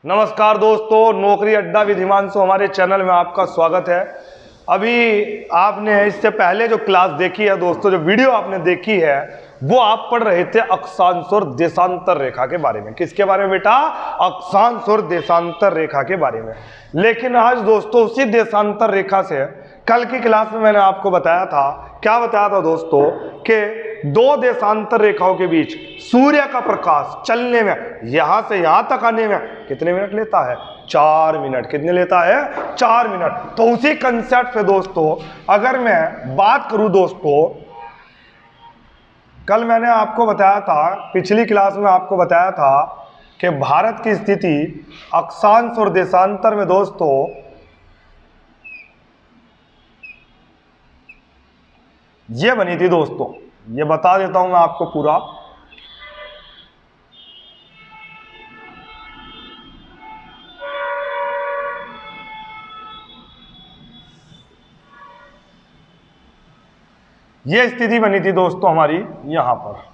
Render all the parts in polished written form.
नमस्कार दोस्तों, नौकरी अड्डा विद हिमांशु हमारे चैनल में आपका स्वागत है। अभी आपने इससे पहले जो क्लास देखी है दोस्तों, जो वीडियो आपने देखी है वो आप पढ़ रहे थे अक्षांश और देशांतर रेखा के बारे में। किसके बारे में बेटा? अक्षांश और देशांतर रेखा के बारे में। लेकिन आज दोस्तों उसी देशांतर रेखा से कल की क्लास में मैंने आपको बताया था, क्या बताया था दोस्तों, कि दो देशांतर रेखाओं के बीच सूर्य का प्रकाश चलने में, यहां से यहां तक आने में कितने मिनट लेता है? 4 मिनट। कितने लेता है? 4 मिनट। तो उसी कंसेप्ट पे दोस्तों अगर मैं बात करूं दोस्तों, कल मैंने आपको बताया था, पिछली क्लास में आपको बताया था कि भारत की स्थिति अक्षांश और देशांतर में दोस्तों ये बनी थी दोस्तों। ये बता देता हूं मैं आपको पूरा। ये स्थिति बनी थी दोस्तों हमारी, यहां पर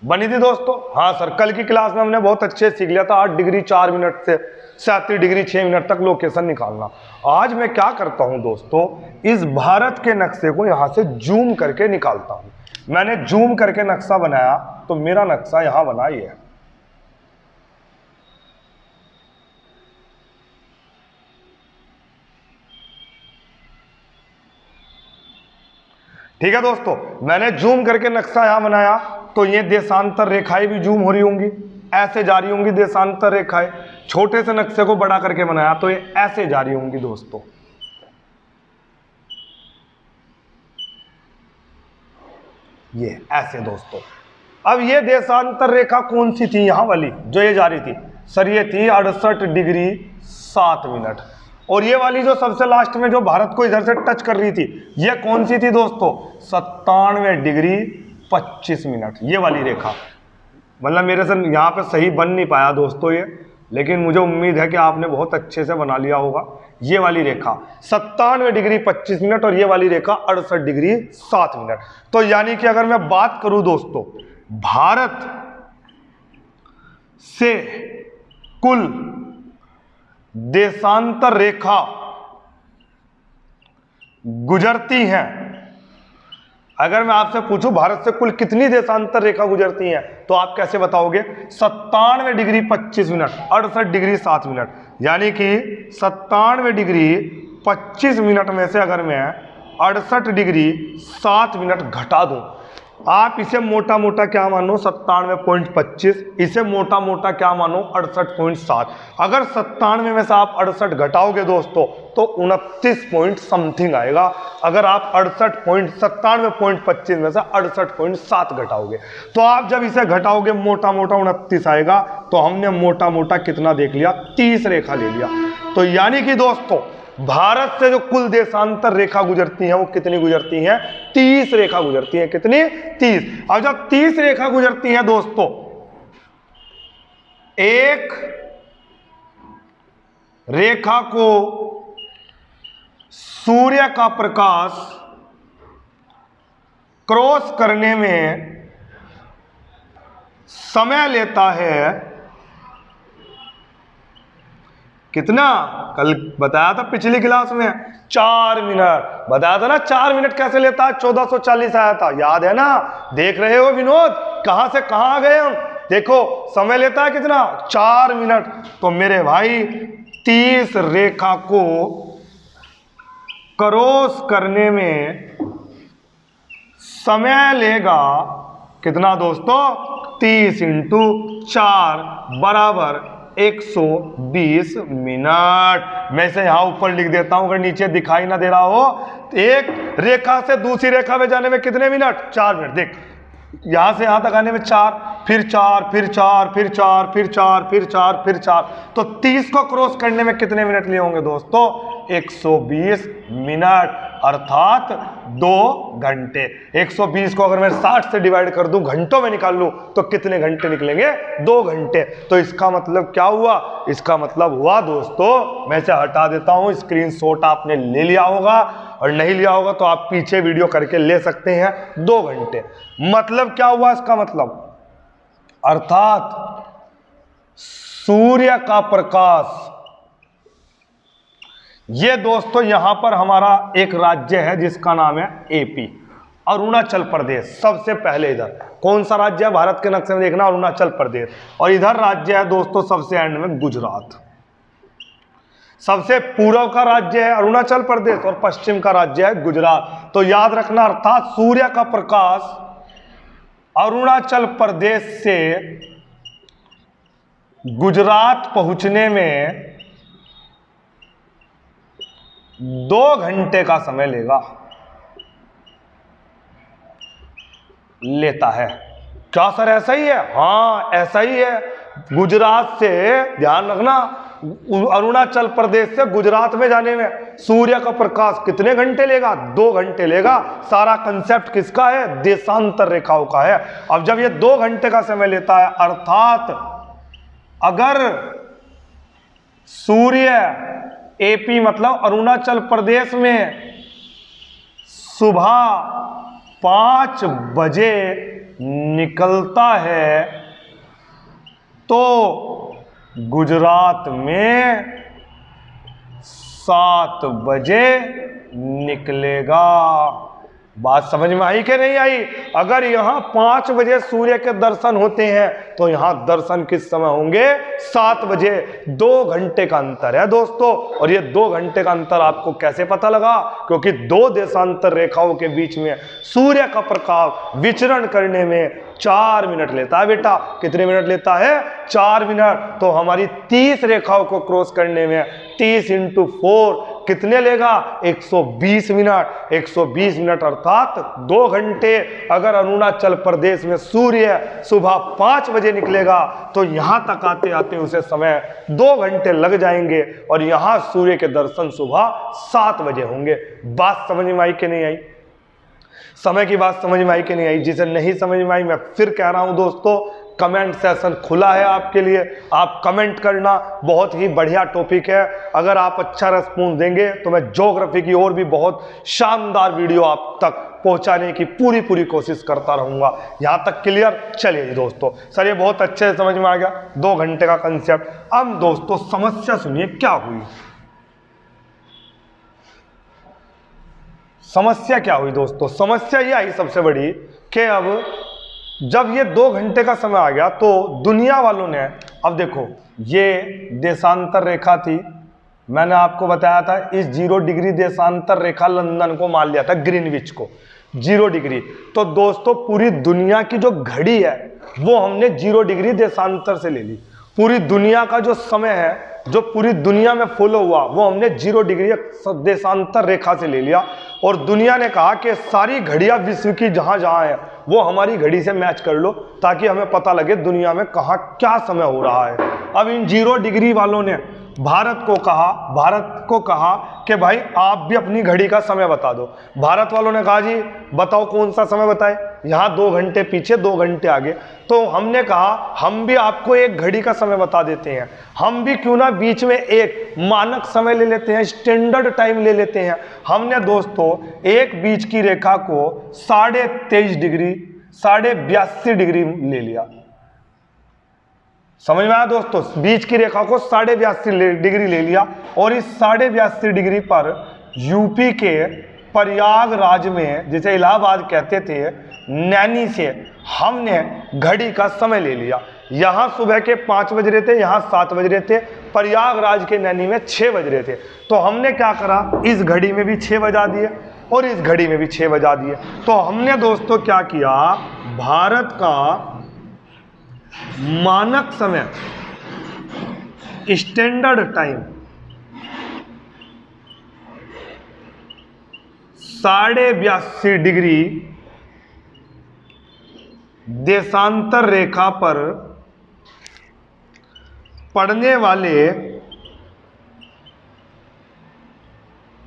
बनी थी दोस्तों। हाँ सर, कल की क्लास में हमने बहुत अच्छे सीख लिया था 8 डिग्री 4 मिनट से 37 डिग्री 6 मिनट तक लोकेशन निकालना। आज मैं क्या करता हूं दोस्तों, इस भारत के नक्शे को यहां से जूम करके निकालता हूं। मैंने जूम करके नक्शा बनाया तो मेरा नक्शा यहां बना ही है। ठीक है दोस्तों, मैंने जूम करके नक्शा यहां बनाया तो ये देशांतर रेखाएं भी जूम हो रही होंगी, ऐसे जा रही होंगी देशांतर रेखाएं। छोटे से नक्शे को बड़ा करके बनाया तो ये ऐसे जा रही होंगी दोस्तों। ये ऐसे दोस्तों। अब ये देशांतर रेखा कौन सी थी? यहां वाली जो ये जा रही थी सर, ये थी 68 डिग्री 7 मिनट। और ये वाली जो सबसे लास्ट में जो भारत को इधर से टच कर रही थी, ये कौन सी थी दोस्तों? 97 डिग्री 25 मिनट। ये वाली रेखा, मतलब मेरे से यहाँ पे सही बन नहीं पाया दोस्तों ये, लेकिन मुझे उम्मीद है कि आपने बहुत अच्छे से बना लिया होगा। ये वाली रेखा 97 डिग्री 25 मिनट और ये वाली रेखा 68 डिग्री 7 मिनट। तो यानी कि अगर मैं बात करूं दोस्तों, भारत से कुल देशांतर रेखा गुजरती हैं, अगर मैं आपसे पूछूं भारत से कुल कितनी देशांतर रेखा गुजरती हैं, तो आप कैसे बताओगे? 97 डिग्री 25 मिनट 68 डिग्री 7 मिनट, यानी कि 97 डिग्री 25 मिनट में से अगर मैं 68 डिग्री 7 मिनट घटा दूं, आप इसे मोटा मोटा क्या मानो 97.25, इसे मोटा मोटा क्या मानो 68.7। अगर 97 में से आप 68 घटाओगे दोस्तों तो 29 पॉइंट समथिंग आएगा। अगर आप 97.25 में से 68.7 घटाओगे तो आप जब इसे घटाओगे मोटा मोटा 29 आएगा। तो हमने मोटा मोटा कितना देख लिया? 30 रेखा ले लिया। तो यानी कि दोस्तों भारत से जो कुल देशांतर रेखा गुजरती हैं वो कितनी गुजरती हैं? 30 रेखा गुजरती हैं। कितनी? 30। अब जब 30 रेखा गुजरती हैं दोस्तों, एक रेखा को सूर्य का प्रकाश क्रॉस करने में समय लेता है कितना? कल बताया था पिछली क्लास में 4 मिनट बताया था ना। 4 मिनट कैसे लेता है? 1440 आया था, याद है ना? देख रहे हो विनोद, कहां से कहां आ गए हम? देखो समय लेता है कितना? 4 मिनट। तो मेरे भाई 30 रेखा को क्रॉस करने में समय लेगा कितना दोस्तों? 30 इंटू 4 बराबर 120 मिनट। मैं इसे यहां ऊपर लिख देता हूं अगर नीचे दिखाई ना दे रहा हो। एक रेखा से दूसरी रेखा में जाने में कितने मिनट? 4 मिनट। देख, यहां से यहां तक आने में 4, फिर 4, फिर 4, फिर 4, फिर 4, फिर 4, फिर 4। तो 30 को क्रॉस करने में कितने मिनट लिए होंगे दोस्तों? 120 मिनट, अर्थात 2 घंटे। 120 को अगर मैं 60 से डिवाइड कर दूं, घंटों में निकाल लूं, तो कितने घंटे निकलेंगे? 2 घंटे। तो इसका मतलब क्या हुआ? इसका मतलब हुआ दोस्तों, मैं इसे हटा देता हूं, स्क्रीनशॉट आपने ले लिया होगा, और नहीं लिया होगा तो आप पीछे वीडियो करके ले सकते हैं। 2 घंटे मतलब क्या हुआ? इसका मतलब अर्थात सूर्य का प्रकाश। ये दोस्तों यहां पर हमारा एक राज्य है जिसका नाम है एपी, अरुणाचल प्रदेश। सबसे पहले इधर कौन सा राज्य है भारत के नक्शे में देखना, अरुणाचल प्रदेश। और इधर राज्य है दोस्तों सबसे एंड में गुजरात। सबसे पूर्व का राज्य है अरुणाचल प्रदेश और पश्चिम का राज्य है गुजरात। तो याद रखना, अर्थात सूर्य का प्रकाश अरुणाचल प्रदेश से गुजरात पहुंचने में 2 घंटे का समय लेता है। क्या सर ऐसा ही है? हाँ ऐसा ही है। गुजरात से, ध्यान रखना, अरुणाचल प्रदेश से गुजरात में जाने में सूर्य का प्रकाश कितने घंटे लेगा? 2 घंटे लेगा। सारा कंसेप्ट किसका है? देशांतर रेखाओं का है। अब जब ये 2 घंटे का समय लेता है, अर्थात अगर सूर्य एपी मतलब अरुणाचल प्रदेश में सुबह 5 बजे निकलता है तो गुजरात में 7 बजे निकलेगा। बात समझ में आई कि नहीं आई? अगर यहां 5 बजे सूर्य के दर्शन होते हैं तो यहां दर्शन किस समय होंगे? 7 बजे। 2 घंटे का अंतर है दोस्तों। और ये 2 घंटे का अंतर आपको कैसे पता लगा? क्योंकि 2 देशांतर रेखाओं के बीच में सूर्य का प्रकाश विचरण करने में 4 मिनट लेता है बेटा। कितने मिनट लेता है? 4 मिनट। तो हमारी 30 रेखाओं को क्रॉस करने में 30 × 4 कितने लेगा? 120 मिनट। 120 मिनट अर्थात 2 घंटे। अगर अरुणाचल प्रदेश में सूर्य सुबह 5 बजे निकलेगा तो यहां तक आते आते उसे समय 2 घंटे लग जाएंगे और यहां सूर्य के दर्शन सुबह 7 बजे होंगे। बात समझ में आई कि नहीं आई? समय की बात समझ में आई कि नहीं आई? जिसे नहीं समझ में आई मैं फिर कह रहा हूं दोस्तों, कमेंट सेशन खुला है आपके लिए। आप कमेंट करना, बहुत ही बढ़िया टॉपिक है। अगर आप अच्छा रेस्पॉन्स देंगे तो मैं ज्योग्राफी की और भी बहुत शानदार वीडियो आप तक पहुंचाने की पूरी कोशिश करता रहूंगा। यहां तक क्लियर? चलिए जी दोस्तों, सर ये बहुत अच्छे से समझ में आ गया 2 घंटे का कंसेप्ट। अब दोस्तों समस्या सुनिए क्या हुई। समस्या क्या हुई दोस्तों? समस्या ये आई सबसे बड़ी कि अब जब ये 2 घंटे का समय आ गया तो दुनिया वालों ने, अब देखो ये देशांतर रेखा थी, मैंने आपको बताया था इस 0 डिग्री देशांतर रेखा लंदन को मान लिया था, ग्रीनविच को 0 डिग्री। तो दोस्तों पूरी दुनिया की जो घड़ी है वो हमने 0 डिग्री देशांतर से ले ली। पूरी दुनिया का जो समय है जो पूरी दुनिया में फॉलो हुआ वो हमने 0 डिग्री देशांतर रेखा से ले लिया। और दुनिया ने कहा कि सारी घड़ियां विश्व की जहां जहां है वो हमारी घड़ी से मैच कर लो ताकि हमें पता लगे दुनिया में कहाँ क्या समय हो रहा है। अब इन 0 डिग्री वालों ने भारत को कहा कि भाई आप भी अपनी घड़ी का समय बता दो। भारत वालों ने कहा जी बताओ कौन सा समय बताए, यहाँ 2 घंटे पीछे 2 घंटे आगे। तो हमने कहा हम भी आपको एक घड़ी का समय बता देते हैं, हम भी क्यों ना बीच में एक मानक समय ले लेते हैं, स्टैंडर्ड टाइम ले लेते हैं। हमने दोस्तों एक बीच की रेखा को 23.5 डिग्री 82 डिग्री ले लिया। समझ में आया दोस्तों? बीच की रेखा को 82.5 डिग्री ले लिया और इस 82.5 डिग्री पर यूपी के प्रयागराज में, जिसे इलाहाबाद कहते थे, नैनी से हमने घड़ी का समय ले लिया। यहाँ सुबह के 5 बज रहे थे, यहाँ 7 बज रहे थे, प्रयागराज के नैनी में 6 बज रहे थे। तो हमने क्या करा, इस घड़ी में भी 6 बजा दिए और इस घड़ी में भी 6 बजा दिए। तो हमने दोस्तों क्या किया, भारत का मानक समय स्टैंडर्ड टाइम 82.5 डिग्री देशांतर रेखा पर पड़ने वाले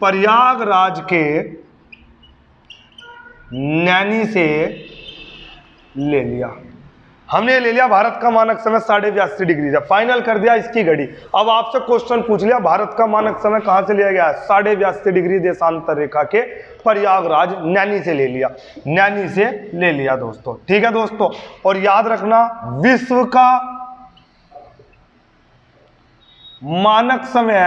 प्रयागराज के नैनी से ले लिया। हमने ले लिया भारत का मानक समय 82.5 डिग्री से, फाइनल कर दिया इसकी घड़ी। अब आपसे क्वेश्चन पूछ लिया भारत का मानक समय कहां से लिया गया है, 82.5 डिग्री देशांतर रेखा के प्रयागराज नैनी से ले लिया, नैनी से ले लिया दोस्तों। ठीक है दोस्तों, और याद रखना विश्व का मानक समय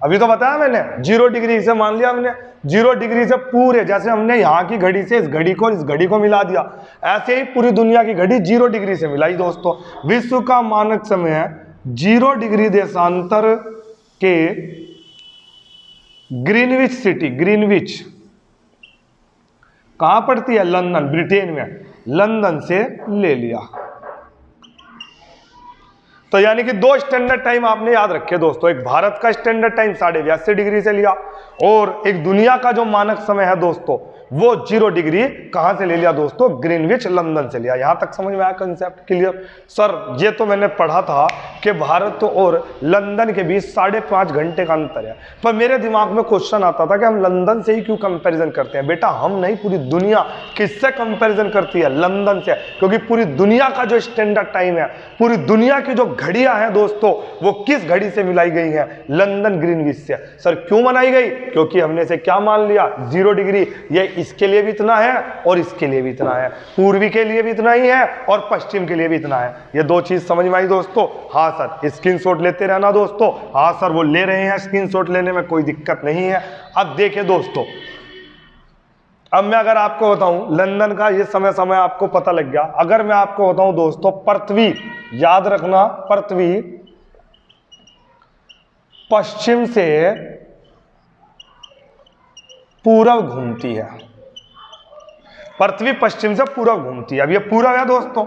अभी तो बताया मैंने 0 डिग्री से मान लिया हमने 0 डिग्री से पूरे, जैसे हमने यहाँ की घड़ी से इस घड़ी को मिला दिया, ऐसे ही पूरी दुनिया की घड़ी 0 डिग्री से मिलाई दोस्तों। विश्व का मानक समय 0 डिग्री देशांतर के ग्रीनविच सिटी, ग्रीनविच कहां पड़ती है? लंदन, ब्रिटेन में, लंदन से ले लिया। तो यानी कि 2 स्टैंडर्ड टाइम आपने याद रखे दोस्तों, एक भारत का स्टैंडर्ड टाइम 82.5 डिग्री से लिया और एक दुनिया का जो मानक समय है दोस्तों वो 0 डिग्री कहां से ले लिया दोस्तों? ग्रीनविच, लंदन से लिया। यहां तक समझ में आया कंसेप्ट क्लियर? सर ये तो मैंने पढ़ा था कि भारत और लंदन के बीच 5.5 घंटे का अंतर है, पर मेरे दिमाग में क्वेश्चन आता था कि हम लंदन से ही क्यों कंपैरिजन करते हैं? बेटा हम नहीं, पूरी दुनिया किससे कंपैरिजन करती है? लंदन से, क्योंकि पूरी दुनिया का जो स्टैंडर्ड टाइम है, पूरी दुनिया की जो घड़ियां हैं दोस्तों वो किस घड़ी से मिलाई गई हैं? लंदन ग्रीनविच से। सर क्यों बनाई गई? क्योंकि हमने से क्या मान लिया? 0 डिग्री, ये इसके लिए भी इतना है और इसके लिए भी इतना है, पूर्वी के लिए भी इतना ही है और पश्चिम के लिए भी इतना है। ये 2 चीज समझ में आई दोस्तों? हाँ सर, स्क्रीनशॉट लेते रहना दोस्तों। हाँ सर वो ले रहे हैं, स्क्रीनशॉट लेने में कोई दिक्कत नहीं है। अब देखिए दोस्तों, अब मैं अगर आपको बताऊं लंदन का ये समय आपको पता लग गया। अगर मैं आपको बताऊं दोस्तों, पृथ्वी, याद रखना, पृथ्वी पश्चिम से पूरब घूमती है, पृथ्वी पश्चिम से पूरब घूमती है। अब ये पूरब है दोस्तों,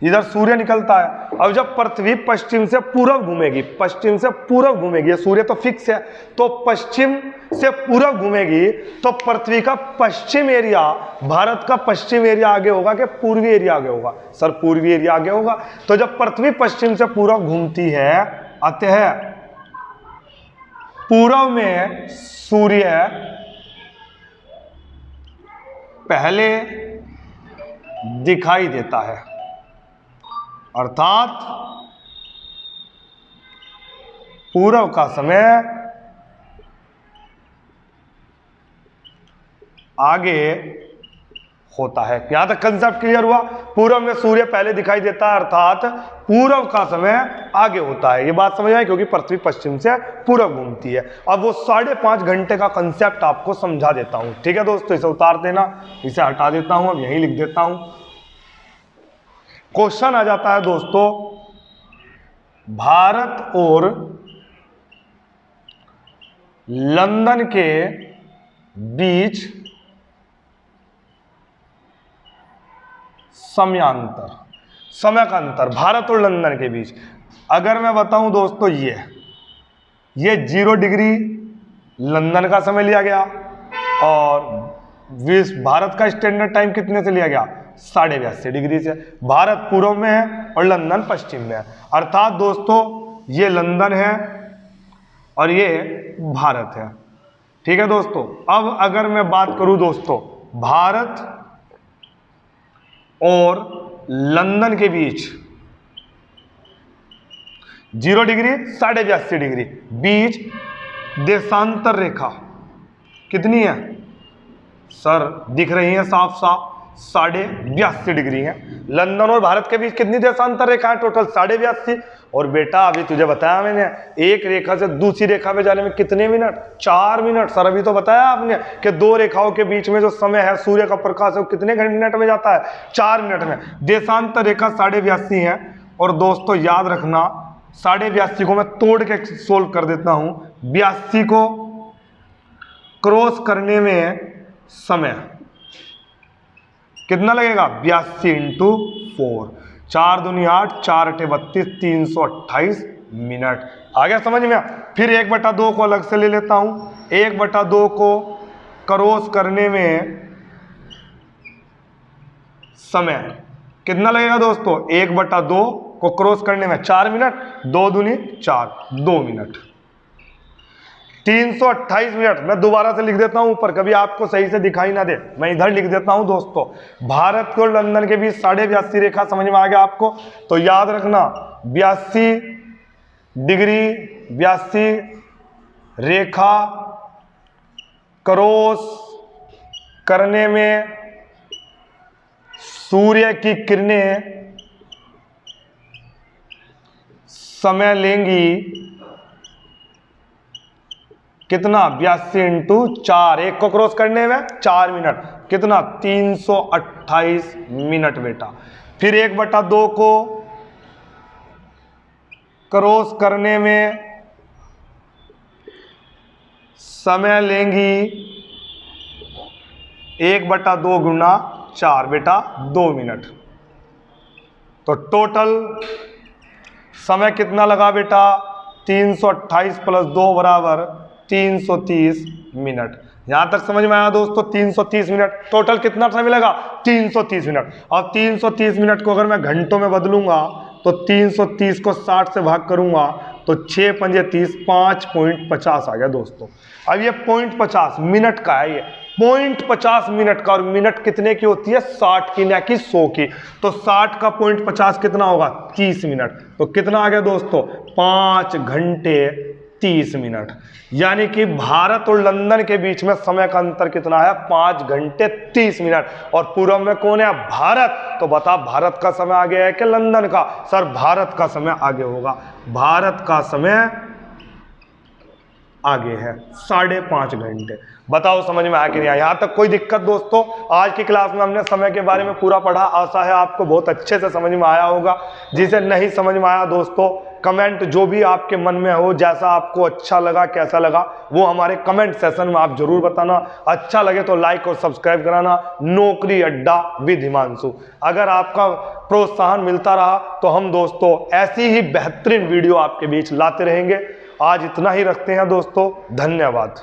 इधर सूर्य निकलता है। अब जब पृथ्वी पश्चिम से पूरब घूमेगी, पश्चिम से पूरब घूमेगी, ये सूर्य तो फिक्स है, तो पश्चिम से पूरब घूमेगी तो पृथ्वी का पश्चिम एरिया, भारत का पश्चिम एरिया आगे होगा कि पूर्वी एरिया आगे होगा? सर पूर्वी एरिया आगे होगा। तो जब पृथ्वी पश्चिम से पूरब घूमती है, अतः पूरब में सूर्य पहले दिखाई देता है, अर्थात पूरब का समय आगे होता है। यहां तक कंसेप्ट क्लियर हुआ? पूरब में सूर्य पहले दिखाई देता है अर्थात पूरब का समय आगे होता है। ये बात समझ आई? क्योंकि पृथ्वी पश्चिम से पूरब घूमती है। अब वो 5.5 घंटे का कंसेप्ट आपको समझा देता हूं, ठीक है दोस्तों? इसे उतार देना, इसे हटा देता हूं, अब यहीं लिख देता हूं। क्वेश्चन आ जाता है दोस्तों, भारत और लंदन के बीच समयांतर, समय का अंतर भारत और लंदन के बीच। अगर मैं बताऊं दोस्तों, ये 0 डिग्री लंदन का समय लिया गया और भारत का स्टैंडर्ड टाइम कितने से लिया गया? 82.5 डिग्री से। भारत पूर्व में है और लंदन पश्चिम में है, अर्थात दोस्तों ये लंदन है और ये भारत है, ठीक है दोस्तों? अब अगर मैं बात करूं दोस्तों, भारत और लंदन के बीच 0 डिग्री 82.5 डिग्री बीच देशांतर रेखा कितनी है? सर दिख रही है साफ साफ, 82.5 डिग्री है। लंदन और भारत के बीच कितनी देशांतर रेखा है? टोटल 82.5। और बेटा अभी तुझे बताया मैंने, एक रेखा से दूसरी रेखा में जाने में कितने मिनट? 4 मिनट। सर अभी तो बताया आपने कि 2 रेखाओं के बीच में जो समय है सूर्य का प्रकाश है वो कितने मिनट में जाता है? 4 मिनट में। देशांतर रेखा 82.5 है। और दोस्तों याद रखना, 82.5 को मैं तोड़ के सोल्व कर देता हूं। 82 को क्रॉस करने में समय कितना लगेगा? 82 इंटू 4, 4 दूनी 8, 4 अठे 32, 328 मिनट। आ गया समझ में? फिर 1/2 को अलग से ले लेता हूं। 1/2 को क्रॉस करने में समय कितना लगेगा दोस्तों? 1/2 को क्रॉस करने में 4 मिनट, 2 दूनी 4, 2 मिनट, 328 मिनट। मैं दोबारा से लिख देता हूं ऊपर, कभी आपको सही से दिखाई ना दे, मैं इधर लिख देता हूं दोस्तों। भारत और लंदन के बीच 82.5 रेखा समझ में आ गया आपको? तो याद रखना 82 डिग्री 82 रेखा क्रॉस करने में सूर्य की किरणें समय लेंगी कितना 82 इंटू 4, एक को क्रॉस करने में 4 मिनट, कितना 328 मिनट बेटा। फिर 1/2 को क्रॉस करने में समय लेंगी 1/2 गुना 4 बेटा 2 मिनट। तो टोटल समय कितना लगा बेटा 328 + 2 बराबर 330 मिनट। यहां तक समझ में आया दोस्तों? 330 मिनट टोटल कितना समय लगा 330 मिनट। और 330 मिनट को अगर मैं घंटों में बदलूंगा तो 330 को 60 से भाग करूंगा तो 6 पंजे 30, 5.50 आ गया दोस्तों। अब ये 0.50 मिनट का है, ये 0.50 मिनट का। और मिनट कितने की होती है 60 की, ना कि 100 की। तो 60 का 0.50 कितना होगा 30 मिनट। तो कितना आ गया दोस्तों 5 घंटे 30 मिनट। यानी कि भारत और लंदन के बीच में समय का अंतर कितना है 5 घंटे 30 मिनट। और पूर्व में कौन है भारत। तो बता भारत का समय आगे है कि लंदन का? सर भारत का समय आगे होगा, भारत का समय आगे है 5.5 घंटे। बताओ समझ में आया कि नहीं आया? यहां तक कोई दिक्कत दोस्तों? आज की क्लास में हमने समय के बारे में पूरा पढ़ा, आशा है आपको बहुत अच्छे से समझ में आया होगा। जिसे नहीं समझ में आया दोस्तों कमेंट जो भी आपके मन में हो, जैसा आपको अच्छा लगा कैसा लगा वो हमारे कमेंट सेशन में आप जरूर बताना। अच्छा लगे तो लाइक और सब्सक्राइब कराना। नौकरी अड्डा विद हिमांशु। अगर आपका प्रोत्साहन मिलता रहा तो हम दोस्तों ऐसी ही बेहतरीन वीडियो आपके बीच लाते रहेंगे। आज इतना ही रखते हैं दोस्तों, धन्यवाद।